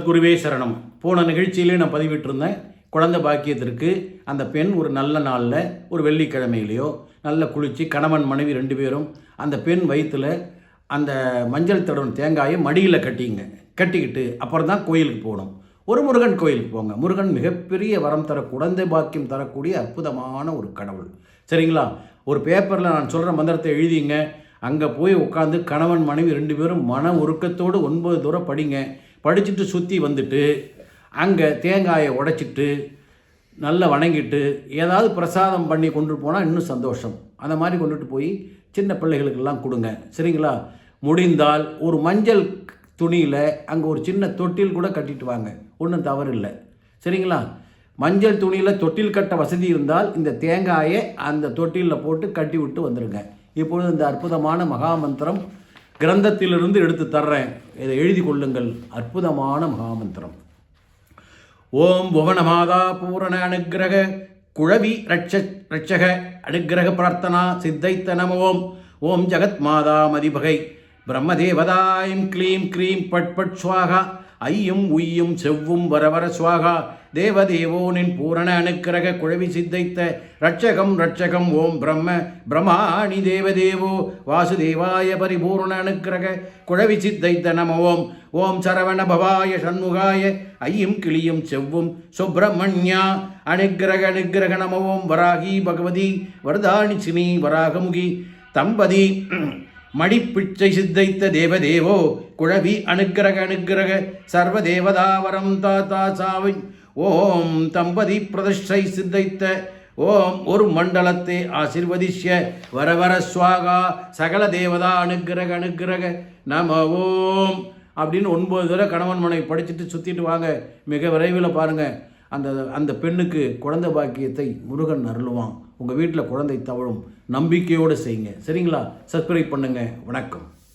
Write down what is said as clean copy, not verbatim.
குருவே சரணம். போன நிகழ்ச்சியிலே நான் பதிவிட்டிருந்தேன். குழந்தை பாக்கியத்திற்கு அந்த பெண் ஒரு நல்ல நாளில் ஒரு வெள்ளிக்கிழமையிலையோ நல்ல குளித்து கணவன் மனைவி 2 பேரும் அந்த பெண் வயிற்றில் அந்த மஞ்சள் தடவன் தேங்காயை மடியில் கட்டிக்கிட்டு அப்புறம் தான் கோயிலுக்கு போகணும். ஒரு முருகன் கோயிலுக்கு போங்க. முருகன் மிகப்பெரிய வரம் குழந்தை பாக்கியம் தரக்கூடிய அற்புதமான ஒரு கடவுள். சரிங்களா? ஒரு பேப்பரில் நான் சொல்கிற மந்திரத்தை எழுதிங்க. அங்கே போய் உட்காந்து கணவன் மனைவி 2 பேரும் மன உருக்கத்தோடு 9 தூரம் படிங்க. படிச்சுட்டு சுற்றி வந்துட்டு அங்கே தேங்காயை உடைச்சிட்டு நல்லா வணங்கிட்டு ஏதாவது பிரசாதம் பண்ணி கொண்டு போனால் இன்னும் சந்தோஷம். அந்த மாதிரி கொண்டுட்டு போய் சின்ன பிள்ளைகளுக்கெல்லாம் கொடுங்க. சரிங்களா? முடிந்தால் ஒரு மஞ்சள் துணியில் அங்கே ஒரு சின்ன தொட்டில் கூட கட்டிட்டு வாங்க. ஒன்றும் தவறு இல்லை. சரிங்களா? மஞ்சள் துணியில் தொட்டில் கட்ட வசதி இருந்தால் இந்த தேங்காயை அந்த தொட்டிலில் போட்டு கட்டி விட்டு வந்துடுங்க. இப்பொழுது இந்த அற்புதமான மகாமந்திரம் கிரந்தத்திலிருந்து எடுத்து தர்றேன். இதை எழுதி கொள்ளுங்கள். அற்புதமான மகாமந்திரம். ஓம் புவனமாதா பூரண அனுக்கிரக குழவி ரட்சக அனுக்கிரக பிரார்த்தனா சித்தைத்த நம ஓம். ஓம் ஜகத் மாதா மதிபகை பிரம்மதேவதாயம் க்ளீம் க்ரீம் பட் பட் ஸ்வாகா ஐயும் உய்யும் செவ்வும் வரவர ஸ்வாகா தேவதேவோனின் பூரண அனுக்கிரக குழவி சித்தைத்த ரட்சகம் ஓம் பிரம்மாணி தேவதேவோ வாசுதேவாய பரிபூர்ண அனுக்கிரக குழவி சித்தைத்த நம ஓம். ஓம் சரவண பவாய சண்முகாய ஐயும் கிளியும் செவ்வும் சுப்பிரமணியா அனுக்கிரக நம ஓம். வராகி பகவதி வரதாணி சினி வராகமுகி தம்பதி மடிப்பிச்சை சித்தைத்த தேவதேவோ குழவி அனுக்கிரக சர்வதேவதாவரம் தாத்தா சாவை ஓம் தம்பதி பிரதிஷ்டை சித்தைத்த ஓம் ஒரு மண்டலத்தை ஆசிர்வதிஷ்ய வரவர ஸ்வாகா சகல தேவதா அனுக்கிரக நம ஓம் அப்படின்னு 9 தடவை கணவன் மனைவி படிச்சுட்டு சுற்றிட்டு வாங்க. மிக விரைவில் பாருங்கள் அந்த பெண்ணுக்கு குழந்தை பாக்கியத்தை முருகன் அருளுவான். உங்கள் வீட்டில் குழந்தை தவழும். நம்பிக்கையோடு செய்யுங்க. சரிங்களா? சப்ஸ்கிரைப் பண்ணுங்கள். வணக்கம்.